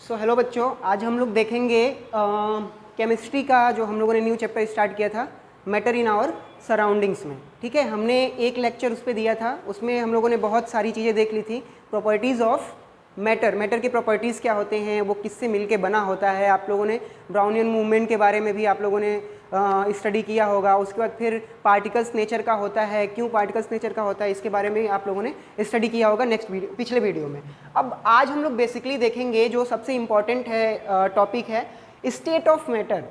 Hello बच्चों, आज हम लोग देखेंगे केमिस्ट्री का जो हम लोगों ने न्यू चैप्टर स्टार्ट किया था, मैटर इन आवर सराउंडिंग्स में। ठीक है, हमने एक लेक्चर उस पर दिया था, उसमें हम लोगों ने बहुत सारी चीज़ें देख ली थी। प्रॉपर्टीज़ ऑफ मैटर, मैटर के प्रॉपर्टीज़ क्या होते हैं, वो किससे मिलके बना होता है। आप लोगों ने ब्राउनियन मूवमेंट के बारे में भी आप लोगों ने स्टडी किया होगा। उसके बाद फिर पार्टिकल्स नेचर का होता है, क्यों पार्टिकल्स नेचर का होता है, इसके बारे में आप लोगों ने स्टडी किया होगा पिछले वीडियो में। अब आज हम लोग बेसिकली देखेंगे जो सबसे इम्पॉर्टेंट है टॉपिक है स्टेट ऑफ मैटर।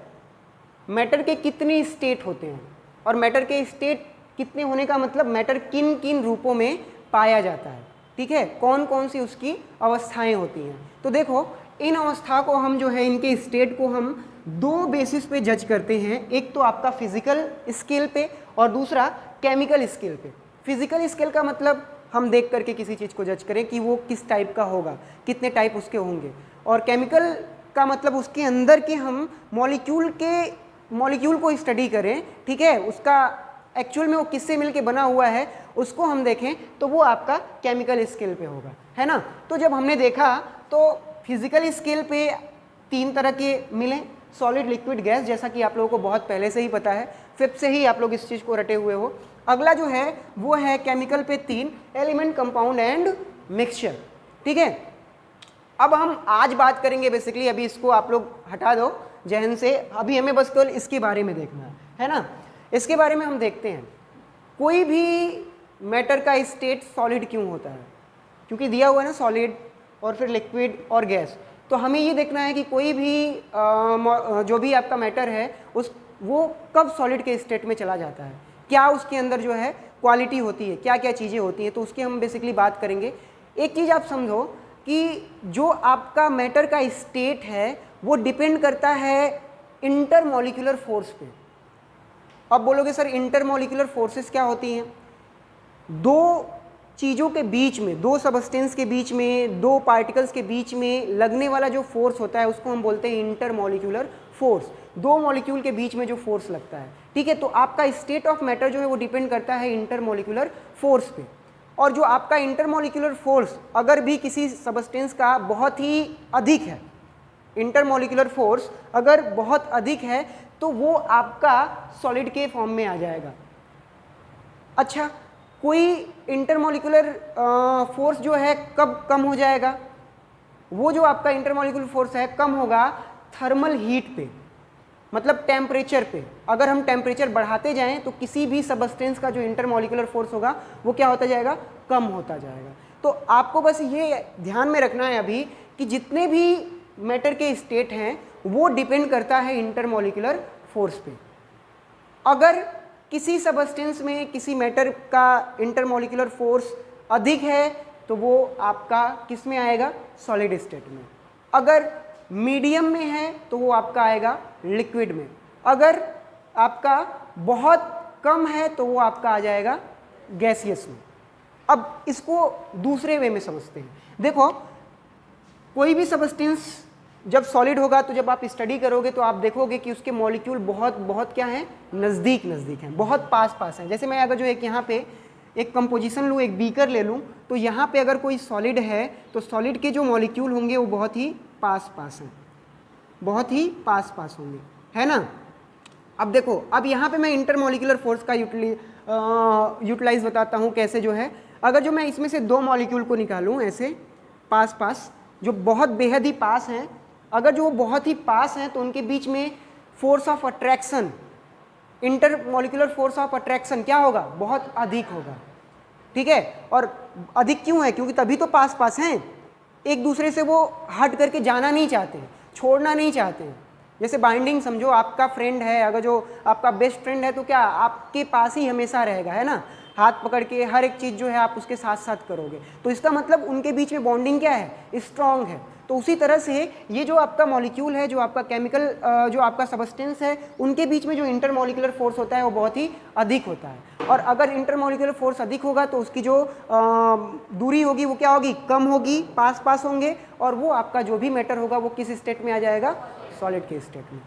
मैटर के कितने स्टेट होते हैं और मैटर के स्टेट कितने होने का मतलब मैटर किन किन रूपों में पाया जाता है। ठीक है, कौन कौन सी उसकी अवस्थाएं होती हैं। तो देखो, इन अवस्था को हम जो है, इनके स्टेट को हम दो बेसिस पे जज करते हैं। एक तो आपका फिजिकल स्केल पे और दूसरा केमिकल स्केल पे। फिजिकल स्केल का मतलब हम देख करके किसी चीज़ को जज करें कि वो किस टाइप का होगा, कितने टाइप उसके होंगे। और केमिकल का मतलब उसके अंदर के हम मॉलिक्यूल को स्टडी करें। ठीक है, उसका एक्चुअल में वो किससे मिलके बना हुआ है उसको हम देखें, तो वो आपका केमिकल स्केल पे होगा, है ना। तो जब हमने देखा तो फिजिकल स्केल पे तीन तरह के मिले, सॉलिड, लिक्विड, गैस, जैसा कि आप लोगों को बहुत पहले से ही पता है, फिफ्थ से ही आप लोग इस चीज़ को रटे हुए हो। अगला जो है वो है केमिकल पे तीन, एलिमेंट, कंपाउंड एंड मिक्सचर। ठीक है, अब हम आज बात करेंगे बेसिकली, अभी इसको आप लोग हटा दो जहन से, अभी हमें बस केवल इसके बारे में देखना है ना। इसके बारे में हम देखते हैं कोई भी मैटर का स्टेट सॉलिड क्यों होता है, क्योंकि दिया हुआ है ना सॉलिड और फिर लिक्विड और गैस। तो हमें ये देखना है कि कोई भी जो भी आपका मैटर है वो कब सॉलिड के स्टेट में चला जाता है, क्या उसके अंदर जो है क्वालिटी होती है, क्या क्या चीज़ें होती हैं, तो उसकी हम बेसिकली बात करेंगे। एक चीज़ आप समझो कि जो आपका मैटर का स्टेट है वो डिपेंड करता है इंटरमॉलिक्यूलर फोर्स पे। अब बोलोगे सर इंटरमॉलिक्यूलर फोर्सेस क्या होती हैं? दो चीज़ों के बीच में, दो सबस्टेंस के बीच में, दो पार्टिकल्स के बीच में लगने वाला जो फोर्स होता है उसको हम बोलते हैं इंटरमॉलिक्यूलर फोर्स। दो मॉलिक्यूल के बीच में जो फोर्स लगता है। ठीक है, तो आपका स्टेट ऑफ मैटर जो है वो डिपेंड करता है इंटरमॉलिक्यूलर फोर्स पे। और जो आपका इंटरमॉलिक्यूलर फोर्स अगर भी किसी सबस्टेंस का बहुत ही अधिक है, इंटरमॉलिक्यूलर फोर्स अगर बहुत अधिक है तो वो आपका सॉलिड के फॉर्म में आ जाएगा। अच्छा, कोई इंटरमॉलिक्यूलर फोर्स जो है कब कम हो जाएगा? वो जो आपका इंटरमॉलिक्यूलर फोर्स है कम होगा थर्मल हीट पे, मतलब टेम्परेचर पे। अगर हम टेम्परेचर बढ़ाते जाएं तो किसी भी सबस्टेंस का जो इंटरमॉलिक्यूलर फोर्स होगा वो क्या होता जाएगा? कम होता जाएगा। तो आपको बस ये ध्यान में रखना है अभी कि जितने भी मैटर के स्टेट हैं वो डिपेंड करता है इंटरमॉलिक्यूलर फोर्स पे। अगर किसी सबस्टेंस में किसी मैटर का इंटरमॉलिक्यूलर फोर्स अधिक है तो वो आपका किस में आएगा? सॉलिड स्टेट में। अगर मीडियम में है तो वो आपका आएगा लिक्विड में। अगर आपका बहुत कम है तो वो आपका आ जाएगा गैसियस में। अब इसको दूसरे वे में समझते हैं। देखो, कोई भी सबस्टेंस जब सॉलिड होगा तो जब आप स्टडी करोगे तो आप देखोगे कि उसके मॉलिक्यूल बहुत बहुत क्या है, नज़दीक नज़दीक हैं, बहुत पास पास हैं। जैसे मैं अगर जो एक यहाँ पे एक कंपोजिशन लूँ, एक बीकर ले लूँ, तो यहाँ पे अगर कोई सॉलिड है तो सॉलिड के जो मॉलिक्यूल होंगे वो बहुत ही पास पास हैं, बहुत ही पास पास होंगे, है ना। अब देखो, अब यहाँ पे मैं इंटरमॉलिक्यूलर फोर्स का यूटिलाइज बताता हूँ कैसे जो है। अगर जो मैं इसमें से दो मॉलिक्यूल को निकालूँ ऐसे पास पास, जो बहुत बेहद ही पास हैं, अगर जो बहुत ही पास हैं तो उनके बीच में force of attraction, intermolecular force of attraction क्या होगा? बहुत अधिक होगा। ठीक है, और अधिक क्यों है? क्योंकि तभी तो पास पास हैं, एक दूसरे से वो हट करके जाना नहीं चाहते, छोड़ना नहीं चाहते हैं। जैसे बाइंडिंग समझो, आपका फ्रेंड है, अगर जो आपका बेस्ट फ्रेंड है तो क्या आपके पास ही हमेशा रहेगा, है ना, हाथ पकड़ के हर एक चीज़ जो है आप उसके साथ साथ करोगे। तो इसका मतलब उनके बीच में बॉन्डिंग क्या है? स्ट्रांग है। तो उसी तरह से ये जो आपका मॉलिक्यूल है, जो आपका केमिकल जो आपका सबस्टेंस है, उनके बीच में जो इंटरमॉलिक्यूलर फोर्स होता है वो बहुत ही अधिक होता है। और अगर इंटरमॉलिक्यूलर फोर्स अधिक होगा तो उसकी जो दूरी होगी वो क्या होगी? कम होगी, पास पास होंगे, और वो आपका जो भी मैटर होगा वो किस स्टेट में आ जाएगा? सॉलिड के स्टेट में।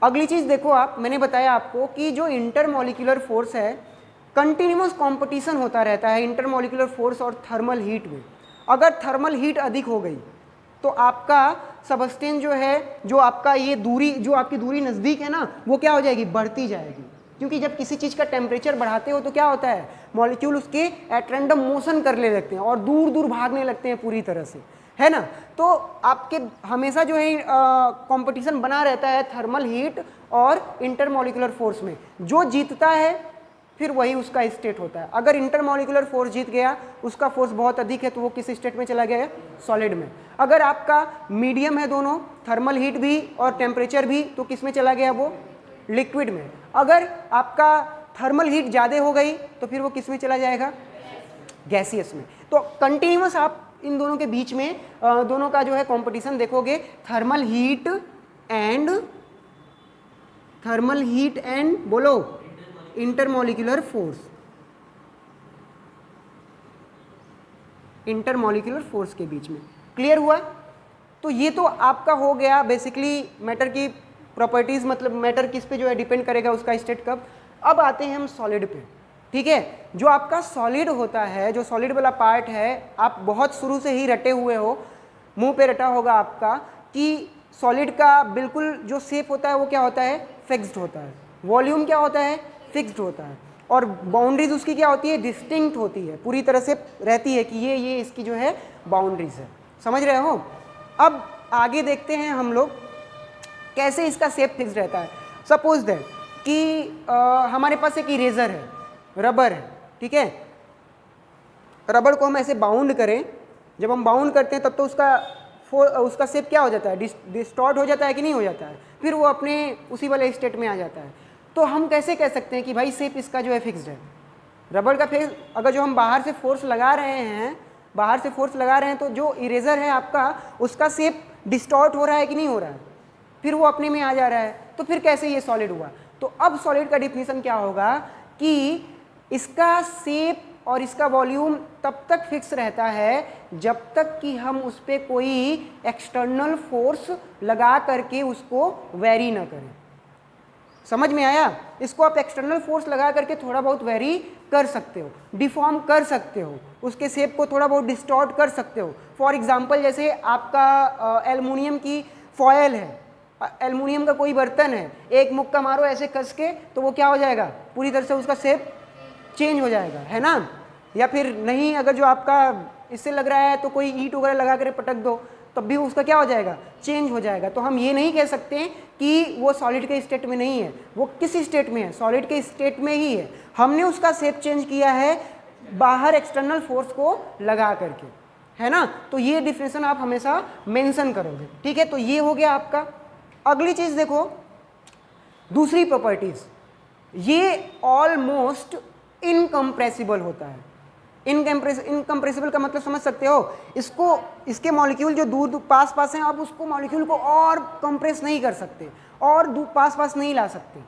अगली चीज़ देखो, आप मैंने बताया आपको कि जो इंटरमॉलिक्यूलर फोर्स है कंटिन्यूअस कंपटीशन होता रहता है इंटरमॉलिक्यूलर फोर्स और थर्मल हीट में। अगर थर्मल हीट अधिक हो गई तो आपका सबस्टेंस जो है, जो आपका ये दूरी, जो आपकी दूरी नज़दीक है ना, वो क्या हो जाएगी, बढ़ती जाएगी। क्योंकि जब किसी चीज़ का टेम्परेचर बढ़ाते हो तो क्या होता है, मॉलिक्यूल उसके एट रैंडम मोशन करने लगते हैं और दूर दूर भागने लगते हैं पूरी तरह से, है ना। तो आपके हमेशा जो है कंपटीशन बना रहता है थर्मल हीट और इंटरमॉलिक्यूलर फोर्स में। जो जीतता है फिर वही उसका स्टेट होता है। अगर इंटरमॉलिक्यूलर फोर्स जीत गया, उसका फोर्स बहुत अधिक है, तो वो किस स्टेट में चला गया, सॉलिड में। अगर आपका मीडियम है दोनों, थर्मल हीट भी और टेम्परेचर भी, तो किस में चला गया, वो लिक्विड में। अगर आपका थर्मल हीट ज़्यादा हो गई तो फिर वो किस में चला जाएगा, गैसियस में। तो कंटिन्यूस आप इन दोनों के बीच में दोनों का जो है कंपटीशन देखोगे, थर्मल हीट एंड बोलो इंटरमॉलिक्यूलर फोर्स, इंटरमॉलिक्यूलर फोर्स के बीच में। क्लियर हुआ। तो ये तो आपका हो गया बेसिकली मैटर की प्रॉपर्टीज, मतलब मैटर किस पे जो है डिपेंड करेगा उसका स्टेट कब। अब आते हैं हम सॉलिड पे, ठीक है। जो आपका सॉलिड होता है, जो सॉलिड वाला पार्ट है, आप बहुत शुरू से ही रटे हुए हो, मुंह पे रटा होगा आपका कि सॉलिड का बिल्कुल जो शेप होता है वो क्या होता है, फिक्स्ड होता है। वॉल्यूम क्या होता है, फिक्स्ड होता है। और बाउंड्रीज उसकी क्या होती है, डिस्टिंक्ट होती है, पूरी तरह से रहती है कि ये इसकी जो है बाउंड्रीज है। समझ रहे हो। अब आगे देखते हैं हम लोग कैसे इसका शेप फिक्स रहता है। सपोज दैट कि हमारे पास एक इरेजर है, रबर है, ठीक है। रबर को हम ऐसे बाउंड करें, जब हम बाउंड करते हैं तब तो उसका शेप क्या हो जाता है, डिस्टॉर्ट हो जाता है कि नहीं हो जाता है, फिर वो अपने उसी वाले स्टेट में आ जाता है। तो हम कैसे कह सकते हैं कि भाई शेप इसका जो है फिक्स्ड है। रबर का फेस, अगर जो हम बाहर से फोर्स लगा रहे हैं, तो जो इरेजर है आपका, उसका शेप डिस्टॉर्ट हो रहा है कि नहीं हो रहा है, फिर वो अपने में आ जा रहा है। तो फिर कैसे ये सॉलिड हुआ। तो अब सॉलिड का डिफिनीशन क्या होगा कि इसका शेप और इसका वॉल्यूम तब तक फिक्स रहता है जब तक कि हम उस पर कोई एक्सटर्नल फोर्स लगा करके उसको वेरी ना करें। समझ में आया। इसको आप एक्सटर्नल फोर्स लगा करके थोड़ा बहुत वेरी कर सकते हो, डिफॉर्म कर सकते हो, उसके शेप को थोड़ा बहुत डिस्टॉर्ट कर सकते हो। फॉर एग्जांपल जैसे आपका एल्युमिनियम की फॉयल है, एल्युमिनियम का कोई बर्तन है, एक मुक्का मारो ऐसे कस के तो वो क्या हो जाएगा, पूरी तरह से उसका शेप चेंज हो जाएगा, है ना। या फिर नहीं, अगर जो आपका इससे लग रहा है तो कोई ईंट वगैरह लगा कर पटक दो तब भी उसका क्या हो जाएगा, चेंज हो जाएगा। तो हम ये नहीं कह सकते कि वो सॉलिड के स्टेट में नहीं है, वो किस स्टेट में है, सॉलिड के स्टेट में ही है। हमने उसका शेप चेंज किया है बाहर एक्सटर्नल फोर्स को लगा करके, है ना। तो ये डिफिनेशन आप हमेशा मेंशन करोगे, ठीक है। तो ये हो गया आपका। अगली चीज देखो, दूसरी प्रॉपर्टीज, ये ऑलमोस्ट इनकम्प्रेसिबल होता है। इनकम्प्रेसिबल का मतलब समझ सकते हो, इसको, इसके मॉलिक्यूल जो दूर पास पास हैं, आप उसको मॉलिक्यूल को और कंप्रेस नहीं कर सकते और पास पास नहीं ला सकते।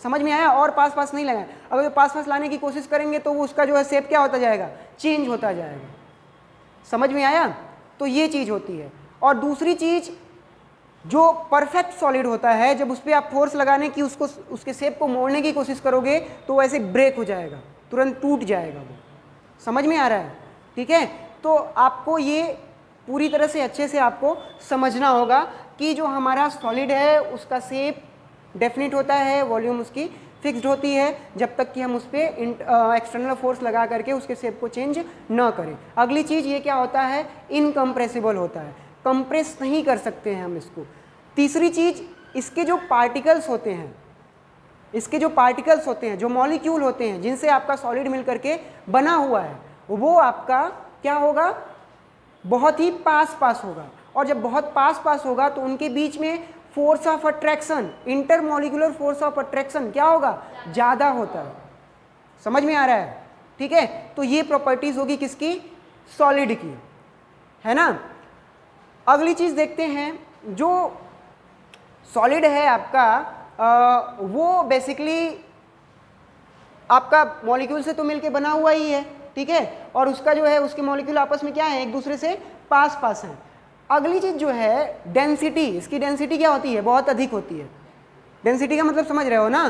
समझ में आया। और पास पास नहीं लगाए, अगर जो पास पास लाने की कोशिश करेंगे तो वो उसका जो है शेप क्या होता जाएगा, चेंज होता जाएगा। समझ में आया। तो ये चीज़ होती है। और दूसरी चीज़, जो परफेक्ट सॉलिड होता है, जब उस पर आप फोर्स लगाने की, उसको, उसके शेप को मोड़ने की कोशिश करोगे तो वैसे ब्रेक हो जाएगा, तुरंत टूट जाएगा वो। समझ में आ रहा है, ठीक है। तो आपको ये पूरी तरह से अच्छे से आपको समझना होगा कि जो हमारा सॉलिड है उसका शेप डेफिनेट होता है, वॉल्यूम उसकी फिक्स्ड होती है, जब तक कि हम उस पर एक्सटर्नल फोर्स लगा करके उसके शेप को चेंज न करें। अगली चीज़ ये क्या होता है, इनकम्प्रेसिबल होता है, कंप्रेस नहीं कर सकते हैं हम इसको। तीसरी चीज़, इसके जो पार्टिकल्स होते हैं, जो मॉलिक्यूल होते हैं जिनसे आपका सॉलिड मिल करके बना हुआ है, वो आपका क्या होगा, बहुत ही पास पास होगा। और जब बहुत पास पास होगा तो उनके बीच में force of attraction, intermolecular force of attraction क्या होगा, ज़्यादा होता है। समझ में आ रहा है, ठीक है। तो ये प्रॉपर्टीज होगी किसकी, सॉलिड की, है ना। अगली चीज़ देखते हैं, जो सॉलिड है आपका वो बेसिकली आपका मॉलिक्यूल से तो मिलके बना हुआ ही है, ठीक है। और उसका जो है, उसके मॉलिक्यूल आपस में क्या है, एक दूसरे से पास पास हैं। अगली चीज़ जो है डेंसिटी, इसकी डेंसिटी क्या होती है, बहुत अधिक होती है। डेंसिटी का मतलब समझ रहे हो ना,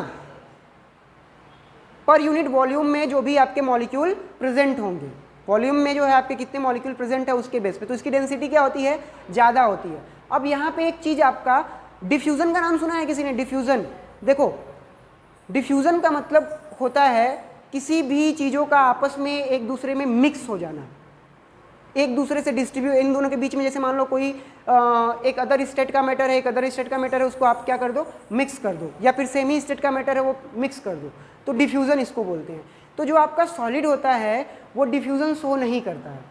पर यूनिट वॉल्यूम में जो भी आपके मॉलिक्यूल प्रेजेंट होंगे, वॉल्यूम में जो है आपके कितने मॉलिक्यूल प्रेजेंट है उसके बेस पे, तो इसकी डेंसिटी क्या होती है, ज़्यादा होती है। अब यहाँ पे एक चीज़ आपका डिफ्यूज़न का नाम सुना है किसी ने? डिफ्यूज़न, देखो डिफ्यूज़न का मतलब होता है किसी भी चीज़ों का आपस में एक दूसरे में मिक्स हो जाना, एक दूसरे से डिस्ट्रीब्यूट, इन दोनों के बीच में, जैसे मान लो कोई एक अदर स्टेट का मैटर है, एक अदर स्टेट का मैटर है, उसको आप क्या कर दो, मिक्स कर दो, या फिर सेम ही स्टेट का मैटर है वो मिक्स कर दो, तो डिफ्यूज़न इसको बोलते हैं। तो जो आपका सॉलिड होता है वो डिफ्यूज़न शो नहीं करता है,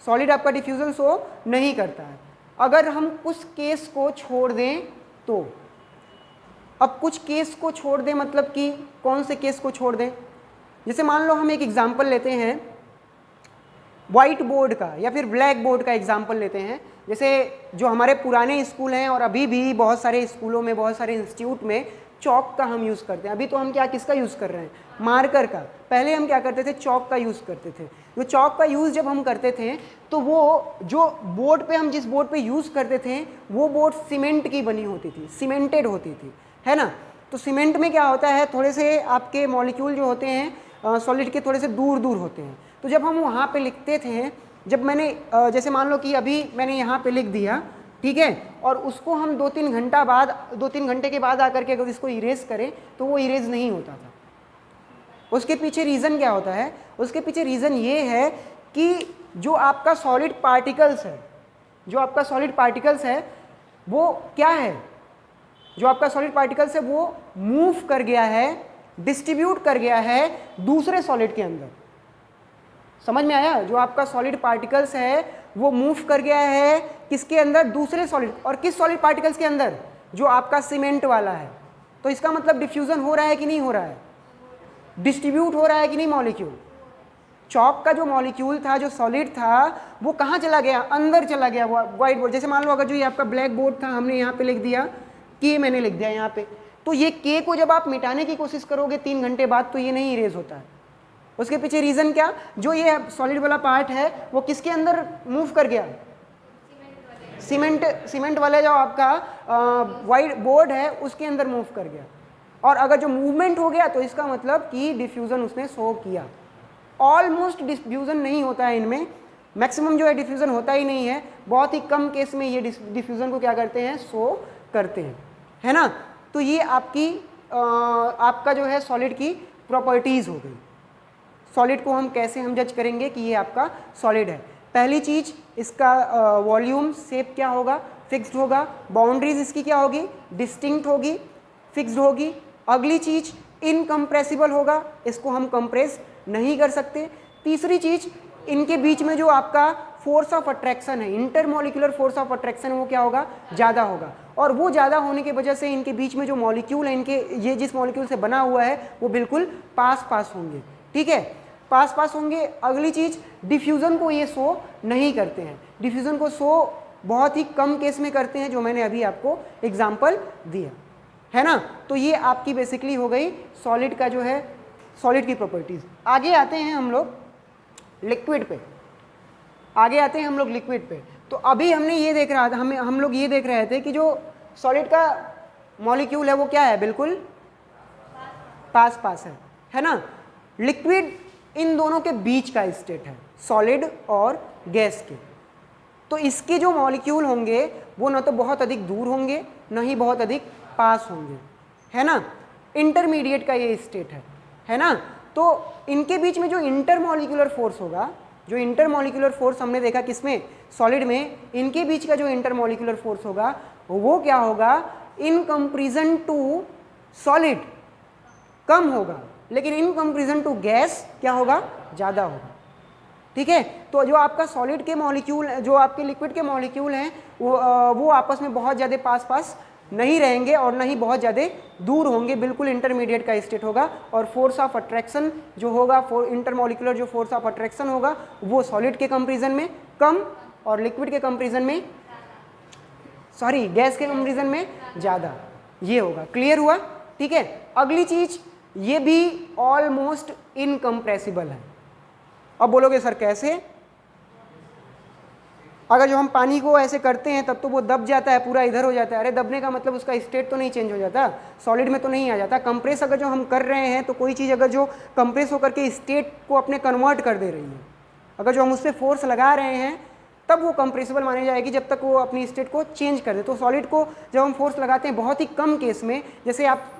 सॉलिड आपका डिफ्यूज़न शो नहीं करता है। अगर हम उस केस को छोड़ दें तो, अब कुछ केस को छोड़ दें मतलब कि कौन से केस को छोड़ दें, जैसे मान लो हम एक एग्जाम्पल लेते हैं वाइट बोर्ड का या फिर ब्लैक बोर्ड का एग्जाम्पल लेते हैं। जैसे जो हमारे पुराने स्कूल हैं और अभी भी बहुत सारे स्कूलों में, बहुत सारे इंस्टीट्यूट में चौक का हम यूज़ करते हैं। अभी तो हम क्या, किसका यूज़ कर रहे हैं, मार्कर का। पहले हम क्या करते थे, चौक का यूज़ करते थे। जो चौक का यूज़ जब हम करते थे तो वो जो बोर्ड पे, हम जिस बोर्ड पे यूज़ करते थे वो बोर्ड सीमेंट की बनी होती थी, सीमेंटेड होती थी, है ना। तो सीमेंट में क्या होता है, थोड़े से आपके मॉलिक्यूल जो होते हैं सॉलिड के थोड़े से दूर दूर होते हैं। तो जब हम वहाँ पे लिखते थे, जब मैंने जैसे मान लो कि अभी मैंने यहाँ पे लिख दिया, ठीक है, और उसको हम 2-3 घंटा बाद, 2-3 घंटे के बाद आकर के अगर इसको इरेज करें तो वो इरेज नहीं होता था। उसके पीछे रीज़न क्या होता है, उसके पीछे रीज़न ये है कि जो आपका सॉलिड पार्टिकल्स है, जो आपका सॉलिड पार्टिकल्स है वो क्या है, जो आपका सॉलिड पार्टिकल्स है वो मूव कर गया है, डिस्ट्रीब्यूट कर गया है दूसरे सॉलिड के अंदर। समझ में आया? जो आपका सॉलिड पार्टिकल्स है वो मूव कर गया है किसके अंदर, दूसरे सॉलिड। और किस सॉलिड पार्टिकल्स के अंदर, जो आपका सीमेंट वाला है। तो इसका मतलब डिफ्यूजन हो रहा है कि नहीं हो रहा है, डिस्ट्रीब्यूट हो रहा है कि नहीं मॉलिक्यूल। चौक का जो मॉलिक्यूल था, जो सॉलिड था, वो कहाँ चला गया, अंदर चला गया व्हाइट बोर्ड। जैसे मान लो अगर जो ये आपका ब्लैक बोर्ड था, हमने यहाँ पे लिख दिया के, मैंने लिख दिया यहाँ पे, तो ये के को जब आप मिटाने की कोशिश करोगे 3 घंटे बाद तो ये नहीं इरेज होता है। उसके पीछे रीज़न क्या, जो ये सॉलिड वाला पार्ट है वो किसके अंदर मूव कर गया, सीमेंट वाला जो आपका वाइट बोर्ड है उसके अंदर मूव कर गया। और अगर जो मूवमेंट हो गया तो इसका मतलब कि डिफ्यूज़न उसने शो किया। ऑलमोस्ट डिफ्यूज़न नहीं होता है इनमें, मैक्सिमम जो है डिफ्यूज़न होता ही नहीं है, बहुत ही कम केस में ये डिफ्यूज़न को क्या करते हैं, शो करते हैं, है ना। तो ये आपकी आपका जो है सॉलिड की प्रॉपर्टीज़ हो गई। सॉलिड को हम कैसे हम जज करेंगे कि ये आपका सॉलिड है। पहली चीज़, इसका वॉल्यूम शेप क्या होगा, फिक्स्ड होगा। बाउंड्रीज इसकी क्या होगी, डिस्टिंक्ट होगी, फिक्स्ड होगी। अगली चीज़, इनकम्प्रेसिबल होगा, इसको हम कंप्रेस नहीं कर सकते। तीसरी चीज़, इनके बीच में जो आपका फोर्स ऑफ अट्रैक्शन है, इंटरमॉलिक्यूलर फोर्स ऑफ अट्रैक्शन, वो क्या होगा, ज़्यादा होगा। और वो ज़्यादा होने की वजह से इनके बीच में जो मॉलिक्यूल है, इनके ये जिस मॉलिक्यूल से बना हुआ है वो बिल्कुल पास होंगे, ठीक है, पास होंगे। अगली चीज़, डिफ्यूज़न को ये शो नहीं करते हैं, डिफ्यूज़न को शो बहुत ही कम केस में करते हैं, जो मैंने अभी आपको एग्जांपल दिया, है ना। तो ये आपकी बेसिकली हो गई सॉलिड का जो है, सॉलिड की प्रॉपर्टीज़। आगे आते हैं हम लोग लिक्विड पे, आगे आते हैं हम लोग लिक्विड पे। तो अभी हमने ये देख रहा था, हम लोग ये देख रहे थे कि जो सॉलिड का मॉलिक्यूल है वो क्या है, बिल्कुल पास है ना। लिक्विड इन दोनों के बीच का स्टेट है, सॉलिड और गैस के। तो इसके जो मॉलिक्यूल होंगे वो न तो बहुत अधिक दूर होंगे, न ही बहुत अधिक पास होंगे, है ना। इंटरमीडिएट का ये स्टेट है ना। तो इनके बीच में जो इंटरमॉलिक्यूलर फोर्स होगा, जो इंटरमॉलिक्यूलर फोर्स हमने देखा किसमें, सॉलिड में, इनके बीच का जो इंटरमॉलिक्यूलर फोर्स होगा वो क्या होगा, इन कंपैरिजन टू सॉलिड कम होगा, लेकिन इन कंपैरिजन टू गैस क्या होगा, ज़्यादा होगा, ठीक है। तो जो आपका सॉलिड के मॉलिक्यूल, जो आपके लिक्विड के मॉलिक्यूल हैं वो आपस में बहुत ज़्यादा पास नहीं रहेंगे और ना ही बहुत ज़्यादा दूर होंगे, बिल्कुल इंटरमीडिएट का स्टेट होगा। और फोर्स ऑफ अट्रैक्शन जो होगा, इंटरमॉलिक्यूलर जो फोर्स ऑफ अट्रैक्शन होगा वो सॉलिड के कंपैरिजन में कम और लिक्विड के कंपैरिजन में, सॉरी गैस के कंपैरिजन में ज़्यादा, ये होगा। क्लियर हुआ, ठीक है। अगली चीज़, ये भी ऑलमोस्ट इनकम्प्रेसिबल है। अब बोलोगे सर कैसे, अगर जो हम पानी को ऐसे करते हैं तब तो वो दब जाता है, पूरा इधर हो जाता है। अरे दबने का मतलब उसका स्टेट तो नहीं चेंज हो जाता, सॉलिड में तो नहीं आ जाता। कंप्रेस अगर जो हम कर रहे हैं तो कोई चीज़ अगर जो कंप्रेस होकर के स्टेट को अपने कन्वर्ट कर दे रही है, अगर जो हम उस पर फोर्स लगा रहे हैं तब वो कंप्रेसिबल मानी जाएगी, जब तक वो अपनी स्टेट को चेंज कर दे। तो सॉलिड को जब हम फोर्स लगाते हैं बहुत ही कम केस में, जैसे आप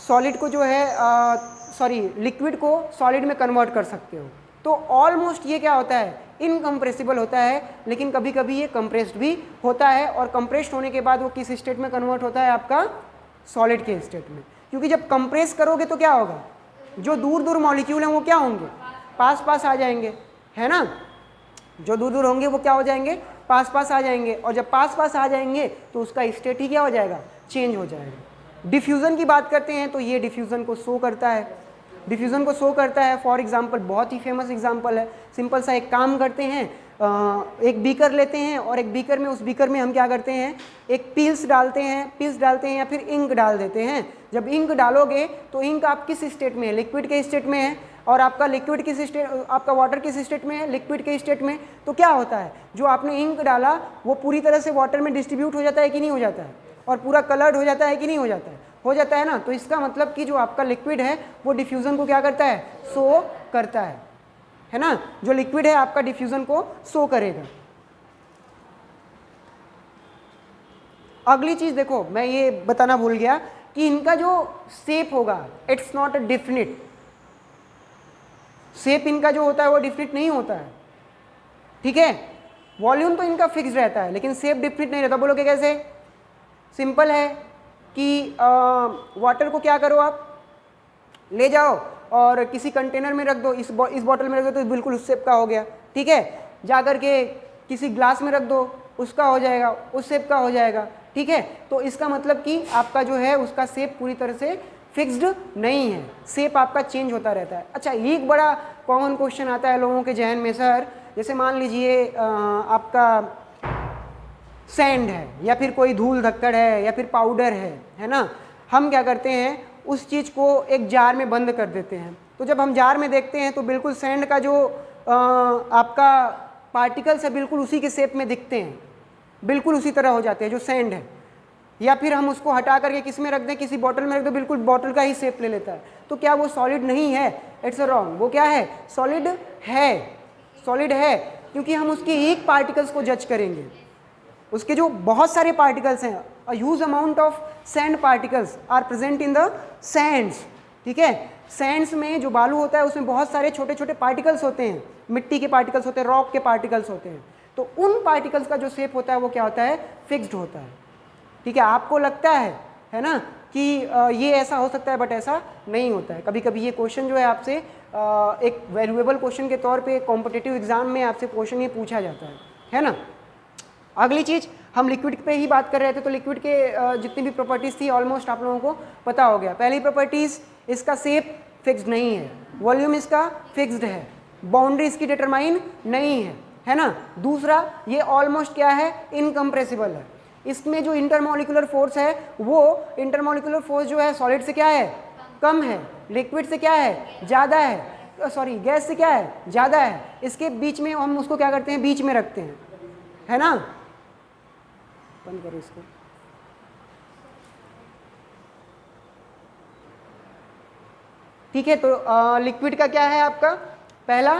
सॉलिड को जो है लिक्विड को सॉलिड में कन्वर्ट कर सकते हो, तो ऑलमोस्ट ये क्या होता है, इनकम्प्रेसिबल होता है, लेकिन कभी कभी ये कंप्रेस्ड भी होता है, और कंप्रेस्ड होने के बाद वो किस स्टेट में कन्वर्ट होता है, आपका सॉलिड के स्टेट में। क्योंकि जब कंप्रेस करोगे तो क्या होगा, जो दूर दूर मॉलिक्यूल हैं वो क्या होंगे, पास पास आ जाएंगे, है ना, जो दूर दूर होंगे वो क्या हो जाएंगे, पास पास आ जाएंगे, और जब पास पास आ जाएंगे तो उसका स्टेट ही क्या हो जाएगा, चेंज हो जाएगा। डिफ्यूज़न की बात करते हैं तो ये डिफ्यूज़न को शो करता है, डिफ्यूज़न को शो करता है। फॉर एग्जांपल बहुत ही फेमस एग्जांपल है, सिंपल सा एक काम करते हैं, एक बीकर लेते हैं और एक बीकर में, उस बीकर में हम क्या करते हैं, एक पिल्स डालते हैं या फिर इंक डाल देते हैं। जब इंक डालोगे तो इंक आप किस स्टेट में है, लिक्विड के स्टेट में है, और आपका लिक्विड किस स्टेट, आपका वाटर किस स्टेट में है, लिक्विड के स्टेट में। तो क्या होता है, जो आपने इंक डाला वो पूरी तरह से वाटर में डिस्ट्रीब्यूट हो जाता है कि नहीं हो जाता है, और पूरा कलर्ड हो जाता है कि नहीं हो जाता है, हो जाता है ना। तो इसका मतलब कि जो आपका लिक्विड है वो डिफ्यूज़न को क्या करता है, शो करता है ना, जो लिक्विड है आपका डिफ्यूज़न को शो करेगा। अगली चीज़ देखो, मैं ये बताना भूल गया कि इनका जो शेप होगा, it's not a definite shape, इनका जो होता है वो डिफिनिट नहीं होता है, ठीक है। वॉल्यूम तो इनका फिक्स रहता है लेकिन शेप डिफिनिट नहीं रहता। बोलोगे कैसे, सिंपल है कि वाटर को क्या करो, आप ले जाओ और किसी कंटेनर में रख दो, इस बॉटल में रख दो तो बिल्कुल उस शेप का हो गया, ठीक है। जा कर के किसी ग्लास में रख दो, उसका हो जाएगा, उस शेप का हो जाएगा, ठीक है। तो इसका मतलब कि आपका जो है उसका शेप पूरी तरह से फिक्स्ड नहीं है, शेप आपका चेंज होता रहता है। अच्छा, एक बड़ा कॉमन क्वेश्चन आता है लोगों के जहन में, सर जैसे मान लीजिए आपका सैंड है या फिर कोई धूल धक्कड़ है या फिर पाउडर है ना, हम क्या करते हैं उस चीज़ को एक जार में बंद कर देते हैं। तो जब हम जार में देखते हैं तो बिल्कुल सैंड का जो आपका पार्टिकल्स है बिल्कुल उसी के शेप में दिखते हैं, बिल्कुल उसी तरह हो जाते हैं जो सैंड है। या फिर हम उसको हटा करके किस में रख दें, किसी बॉटल में रख दो, बिल्कुल बॉटल का ही शेप ले लेता है। तो क्या वो सॉलिड नहीं है, इट्स रॉन्ग। वो क्या है, सॉलिड है, सॉलिड है, क्योंकि हम उसके एक पार्टिकल्स को जज करेंगे, उसके जो बहुत सारे पार्टिकल्स हैं, a huge amount of sand particles are present in the sands, ठीक है। सैंड्स में जो बालू होता है उसमें बहुत सारे छोटे छोटे पार्टिकल्स होते हैं, मिट्टी के पार्टिकल्स होते हैं, रॉक के पार्टिकल्स होते हैं। तो उन पार्टिकल्स का जो शेप होता है वो क्या होता है, फिक्स्ड होता है, ठीक है। आपको लगता है ना कि ये ऐसा हो सकता है, बट ऐसा नहीं होता है। कभी कभी ये क्वेश्चन जो है आपसे एक वैल्यूएबल क्वेश्चन के तौर पे कॉम्पिटिटिव एग्जाम में आपसे क्वेश्चन ये पूछा जाता है ना। अगली चीज़, हम लिक्विड पे ही बात कर रहे थे, तो लिक्विड के जितनी भी प्रॉपर्टीज़ थी ऑलमोस्ट आप लोगों को पता हो गया। पहली प्रॉपर्टीज़, इसका शेप फिक्स्ड नहीं है, वॉल्यूम इसका फिक्स्ड है, बाउंड्री इसकी डिटरमाइन नहीं है ना। दूसरा, ये ऑलमोस्ट क्या है, इनकम्प्रेसिबल है। इसमें जो इंटरमोलिकुलर फोर्स है वो इंटरमोलिकुलर फोर्स जो है सॉलिड से क्या है, कम है, लिक्विड से क्या है, ज़्यादा है, सॉरी गैस से क्या है, ज़्यादा है। इसके बीच में हम उसको क्या करते हैं, बीच में रखते हैं, है ना। बंद करो इसको। ठीक है, तो लिक्विड का क्या है आपका, पहला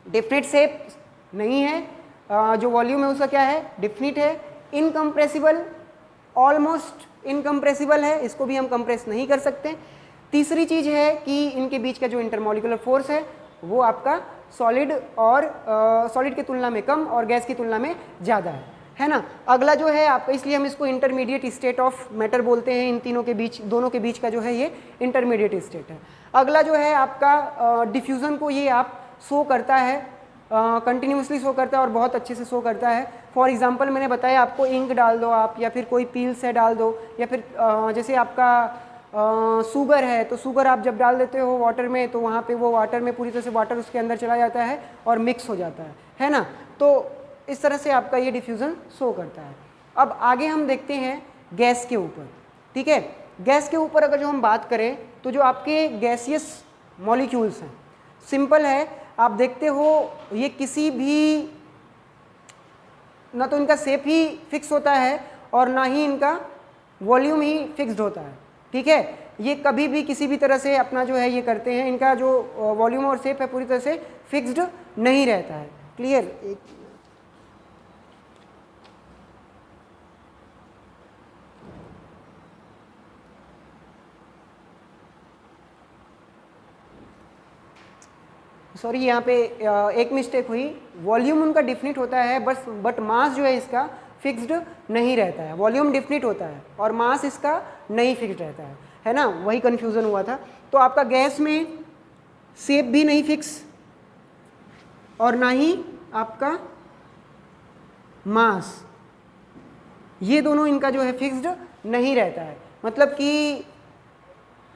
डिफिनिट शेप नहीं है, जो वॉल्यूम है उसका क्या है, डिफिनिट है, इनकम्प्रेसिबल, ऑलमोस्ट इनकम्प्रेसिबल है, इसको भी हम कंप्रेस नहीं कर सकते। तीसरी चीज़ है कि इनके बीच का जो इंटरमोलिकुलर फोर्स है वो आपका सॉलिड और सॉलिड की तुलना में कम और गैस की तुलना में ज़्यादा है ना। अगला जो है आपका, इसलिए हम इसको इंटरमीडिएट स्टेट ऑफ मैटर बोलते हैं, इन तीनों के बीच, दोनों के बीच का जो है ये इंटरमीडिएट स्टेट है। अगला जो है आपका डिफ्यूज़न को ये आप शो करता है, कंटिन्यूसली शो करता है और बहुत अच्छे से शो करता है। फॉर एग्जांपल मैंने बताया आपको, इंक डाल दो आप, या फिर कोई पील्स है डाल दो, या फिर जैसे आपका शुगर है, तो शुगर आप जब डाल देते हो वाटर में तो वहाँ पे वो वाटर में पूरी तरह से वाटर उसके अंदर चला जाता है और मिक्स हो जाता है ना। तो इस तरह से आपका ये डिफ्यूज़न शो करता है। अब आगे हम देखते हैं गैस के ऊपर, ठीक है। गैस के ऊपर अगर जो हम बात करें तो जो आपके गैसियस मॉलिक्यूल्स हैं, सिंपल है, आप देखते हो ये किसी भी, ना तो इनका शेप ही फिक्स होता है और ना ही इनका वॉल्यूम ही फिक्स्ड होता है, ठीक है। ये कभी भी किसी भी तरह से अपना जो है ये करते हैं, इनका जो वॉल्यूम और शेप है पूरी तरह से फिक्स्ड नहीं रहता है। क्लियर? सॉरी यहाँ पे एक मिस्टेक हुई, वॉल्यूम उनका डिफिनिट होता है बस, बट मास जो है इसका फिक्स्ड नहीं रहता है। वॉल्यूम डिफिनिट होता है और मास इसका नहीं फिक्स्ड रहता है ना, वही कन्फ्यूज़न हुआ था। तो आपका गैस में शेप भी नहीं फिक्स और ना ही आपका मास, ये दोनों इनका जो है फिक्स्ड नहीं रहता है। मतलब कि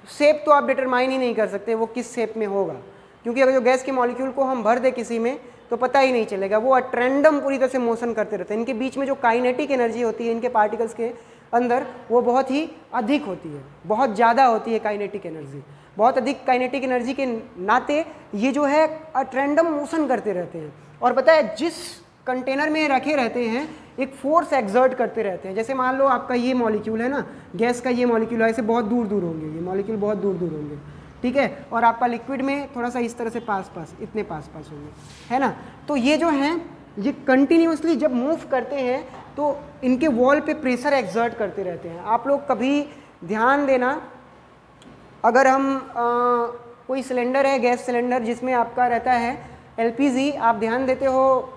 शेप तो आप डिटरमाइन ही नहीं कर सकते वो किस शेप में होगा, क्योंकि अगर जो गैस के मॉलिक्यूल को हम भर दे किसी में तो पता ही नहीं चलेगा, वो एट रैंडम पूरी तरह से मोशन करते रहते हैं। इनके बीच में जो काइनेटिक एनर्जी होती है इनके पार्टिकल्स के अंदर, वो बहुत ही अधिक होती है, बहुत ज़्यादा होती है काइनेटिक एनर्जी। बहुत अधिक काइनेटिक एनर्जी के नाते ये जो है एट रैंडम मोशन करते रहते हैं। और पता है जिस कंटेनर में रखे रहते हैं एक फोर्स एक्सर्ट करते रहते हैं। जैसे मान लो आपका ये मॉलिक्यूल है ना, गैस का ये मॉलिक्यूल है, ऐसे बहुत दूर दूर होंगे ये मॉलिक्यूल, बहुत दूर दूर होंगे, ठीक है, और आपका लिक्विड में थोड़ा सा इस तरह से पास पास, इतने पास पास होंगे, है ना। तो ये जो हैं ये कंटिन्यूसली जब मूव करते हैं तो इनके वॉल पे प्रेशर एक्सर्ट करते रहते हैं। आप लोग कभी ध्यान देना, अगर हम कोई सिलेंडर है, गैस सिलेंडर जिसमें आपका रहता है एलपीजी, आप ध्यान देते हो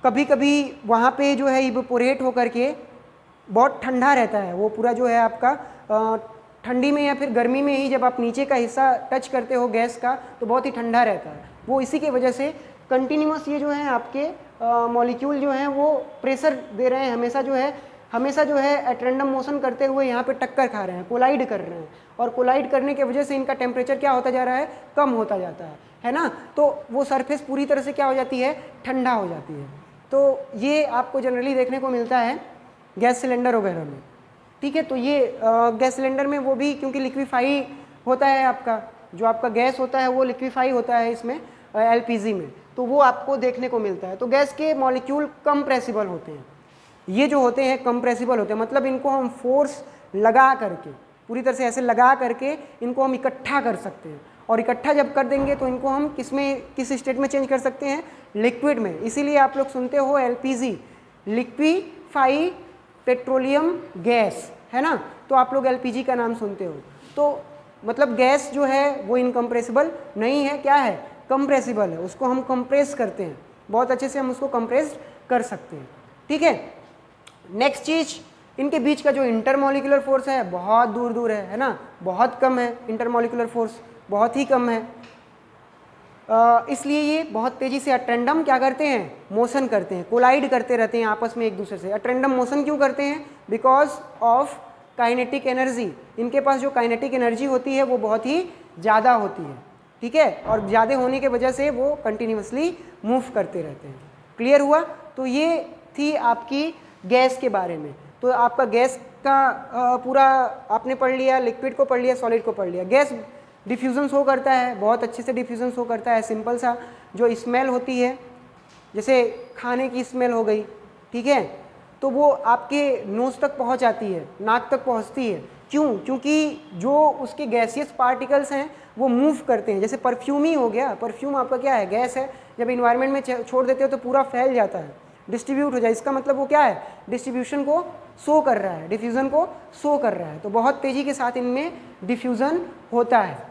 कभी कभी वहाँ पे जो है इवेपोरेट होकर के बहुत ठंडा रहता है वो पूरा जो है आपका, ठंडी में या फिर गर्मी में ही जब आप नीचे का हिस्सा टच करते हो गैस का तो बहुत ही ठंडा रहता है वो। इसी की वजह से कंटिन्यूअस ये जो है आपके मॉलिक्यूल जो हैं वो प्रेशर दे रहे हैं, हमेशा जो है एट रैंडम मोशन करते हुए यहाँ पे टक्कर खा रहे हैं, कोलाइड कर रहे हैं, और कोलाइड करने की वजह से इनका टेम्परेचर क्या होता जा रहा है, कम होता जाता है ना। तो वो सरफेस पूरी तरह से क्या हो जाती है, ठंडा हो जाती है। तो ये आपको जनरली देखने को मिलता है गैस सिलेंडर वगैरह में, ठीक है। तो ये गैस सिलेंडर में वो भी क्योंकि लिक्विफाई होता है, आपका जो आपका गैस होता है वो लिक्विफाई होता है इसमें एलपीजी में, तो वो आपको देखने को मिलता है। तो गैस के मॉलिक्यूल कंप्रेसिबल होते हैं, ये जो होते हैं कंप्रेसिबल होते हैं, मतलब इनको हम फोर्स लगा करके पूरी तरह से ऐसे लगा करके इनको हम इकट्ठा कर सकते हैं, और इकट्ठा जब कर देंगे तो इनको हम किस स्टेट में चेंज कर सकते हैं, लिक्विड में। इसीलिए आप लोग सुनते हो एलपीजी, लिक्विफाई पेट्रोलियम गैस, है ना। तो आप लोग एलपीजी का नाम सुनते हो। तो मतलब गैस जो है वो इनकम्प्रेसिबल नहीं है, क्या है, कंप्रेसिबल है, उसको हम कंप्रेस करते हैं, बहुत अच्छे से हम उसको कंप्रेस कर सकते हैं, ठीक है। नेक्स्ट चीज, इनके बीच का जो इंटरमॉलिक्यूलर फोर्स है बहुत दूर दूर है ना, बहुत कम है, इंटरमॉलिक्यूलर फोर्स बहुत ही कम है, इसलिए ये बहुत तेजी से अटेंडम क्या करते हैं, मोशन करते हैं, कोलाइड करते रहते हैं आपस में एक दूसरे से। अटेंडम मोशन क्यों करते हैं, बिकॉज ऑफ काइनेटिक एनर्जी। इनके पास जो काइनेटिक एनर्जी होती है वो बहुत ही ज़्यादा होती है, ठीक है, और ज़्यादा होने की वजह से वो कंटिन्यूसली मूव करते रहते हैं। क्लियर हुआ? तो ये थी आपकी गैस के बारे में। तो आपका गैस का पूरा आपने पढ़ लिया, लिक्विड को पढ़ लिया, सॉलिड को पढ़ लिया। गैस डिफ्यूज़न शो करता है, बहुत अच्छे से डिफ्यूज़न शो करता है। सिंपल सा जो स्मेल होती है, जैसे खाने की स्मेल हो गई, ठीक है, तो वो आपके नोज़ तक पहुंच आती है, नाक तक पहुंचती है। क्यों? क्योंकि जो उसके गैसियस पार्टिकल्स हैं वो मूव करते हैं। जैसे परफ्यूम ही हो गया, परफ्यूम आपका क्या है, गैस है, जब इन्वायरमेंट में छोड़ देते हो तो पूरा फैल जाता है, डिस्ट्रीब्यूट हो जाए, इसका मतलब वो क्या है, डिस्ट्रीब्यूशन को शो कर रहा है, डिफ्यूज़न को शो कर रहा है। तो बहुत तेज़ी के साथ इनमें डिफ्यूज़न होता है।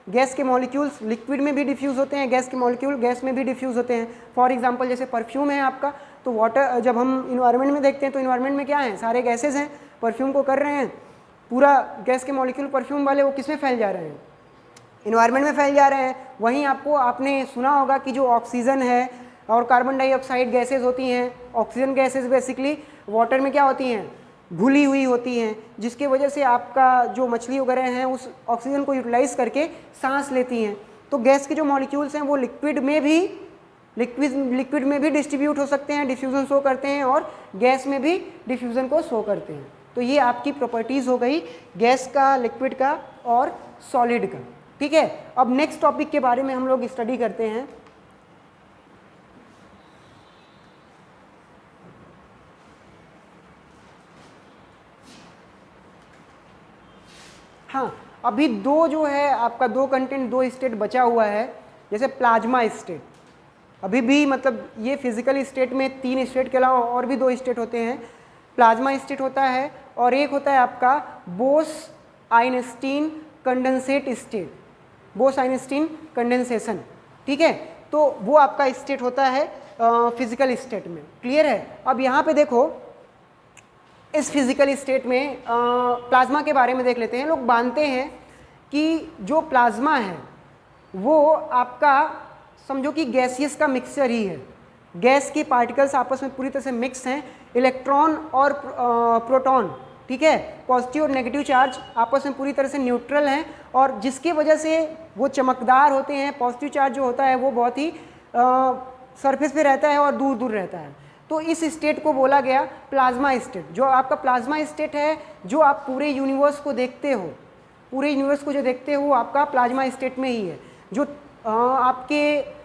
गैस के मॉलिक्यूल्स लिक्विड में भी डिफ्यूज़ होते हैं, गैस के मॉलिक्यूल गैस में भी डिफ्यूज़ होते हैं। फॉर एग्जांपल जैसे परफ्यूम है आपका, तो वाटर जब हम इन्वायरमेंट में देखते हैं तो इन्वायरमेंट में क्या है, सारे गैसेज हैं, परफ्यूम को कर रहे हैं, पूरा गैस के मॉलिक्यूल परफ्यूम वाले वो किस में फैल जा रहे हैं, इन्वायरमेंट में फैल जा रहे हैं। वहीं आपने सुना होगा कि जो ऑक्सीजन है और कार्बन डाइऑक्साइड गैसेज होती हैं, ऑक्सीजन गैसेज बेसिकली वाटर में क्या होती हैं, घुली हुई होती हैं, जिसके वजह से आपका जो मछली वगैरह हैं उस ऑक्सीजन को यूटिलाइज करके सांस लेती हैं। तो गैस के जो मॉलिक्यूल्स हैं वो लिक्विड में भी डिस्ट्रीब्यूट हो सकते हैं, डिफ्यूज़न शो करते हैं, और गैस में भी डिफ्यूज़न को शो करते हैं। तो ये आपकी प्रॉपर्टीज़ हो गई गैस का, लिक्विड का और सॉलिड का, ठीक है। अब नेक्स्ट टॉपिक के बारे में हम लोग स्टडी करते हैं। हाँ, अभी दो जो है आपका दो कंटेंट, दो स्टेट बचा हुआ है, जैसे प्लाज्मा स्टेट। अभी भी मतलब ये फिजिकल स्टेट में 3 स्टेट के अलावा और भी 2 स्टेट होते हैं। प्लाज्मा स्टेट होता है और एक होता है आपका Bose Einstein condensate state, Bose Einstein condensation, ठीक है। तो वो आपका स्टेट होता है फिजिकल स्टेट में। क्लियर है? अब यहाँ पे देखो, इस फिजिकल स्टेट में प्लाज्मा के बारे में देख लेते हैं। लोग मानते हैं कि जो प्लाज्मा है वो आपका समझो कि गैसियस का मिक्सचर ही है। गैस के पार्टिकल्स आपस में पूरी तरह से मिक्स हैं, इलेक्ट्रॉन और प्रोटॉन, ठीक है, पॉजिटिव और नेगेटिव चार्ज आपस में पूरी तरह से न्यूट्रल हैं, और जिसकी वजह से वो चमकदार होते हैं। पॉजिटिव चार्ज जो होता है वो बहुत ही सरफेस पे रहता है और दूर दूर रहता है। तो इस स्टेट को बोला गया प्लाज्मा स्टेट। जो आपका प्लाज्मा स्टेट है, जो आप पूरे यूनिवर्स को देखते हो, पूरे यूनिवर्स को जो देखते हो वो आपका प्लाज्मा स्टेट में ही है। जो आपके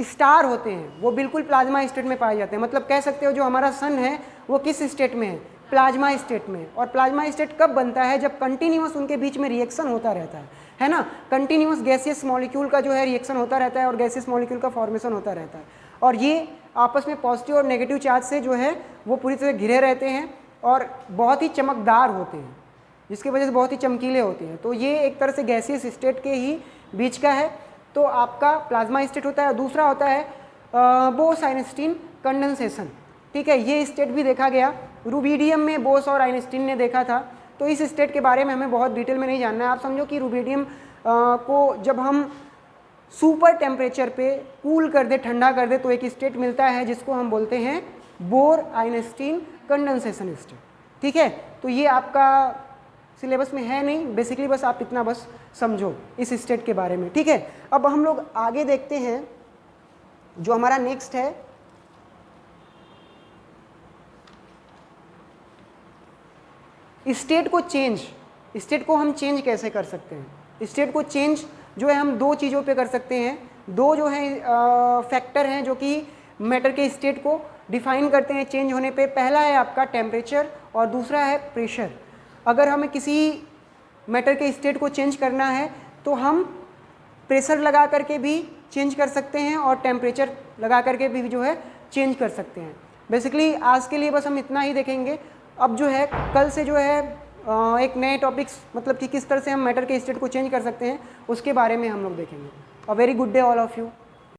स्टार होते हैं वो बिल्कुल प्लाज्मा स्टेट में पाए जाते हैं। मतलब कह सकते हो जो हमारा सन है वो किस स्टेट में है? प्लाज्मा स्टेट में। और प्लाज्मा स्टेट कब बनता है? जब कंटिन्यूअस उनके बीच में रिएक्शन होता रहता है ना। कंटिन्यूअस गैसियस मॉलिक्यूल का जो है रिएक्शन होता रहता है और गैसियस मॉलिक्यूल का फॉर्मेशन होता रहता है, और ये आपस में पॉजिटिव और नेगेटिव चार्ज से जो है वो पूरी तरह घिरे रहते हैं और बहुत ही चमकदार होते हैं, जिसकी वजह से बहुत ही चमकीले होते हैं। तो ये एक तरह से गैसियस स्टेट के ही बीच का है। तो आपका प्लाज्मा स्टेट होता है। और दूसरा होता है बोस आइंस्टीन कंडेंसेशन, ठीक है। ये स्टेट भी देखा गया रूबिडियम में, बोस और आइंस्टीन ने देखा था। तो इस स्टेट के बारे में हमें बहुत डिटेल में नहीं जानना है। आप समझो कि रूबिडियम को जब हम सुपर टेम्परेचर पे कूल कर दे, ठंडा कर दे, तो एक स्टेट मिलता है जिसको हम बोलते हैं बोर आइंस्टीन कंडेंसेशन स्टेट, ठीक है। तो ये आपका सिलेबस में है नहीं, बेसिकली बस आप इतना बस समझो इस स्टेट के बारे में, ठीक है। अब हम लोग आगे देखते हैं, जो हमारा नेक्स्ट है स्टेट को चेंज। स्टेट को हम चेंज कैसे कर सकते हैं? स्टेट को चेंज जो है हम दो चीज़ों पे कर सकते हैं। दो जो है फैक्टर हैं जो कि मैटर के स्टेट को डिफाइन करते हैं चेंज होने पे। पहला है आपका टेम्परेचर और दूसरा है प्रेशर। अगर हमें किसी मैटर के स्टेट को चेंज करना है तो हम प्रेशर लगा करके भी चेंज कर सकते हैं और टेम्परेचर लगा करके भी जो है चेंज कर सकते हैं। बेसिकली आज के लिए बस हम इतना ही देखेंगे। अब जो है कल से जो है एक नए टॉपिक्स, मतलब कि किस तरह से हम मैटर के स्टेट को चेंज कर सकते हैं, उसके बारे में हम लोग देखेंगे। A very good day all of you.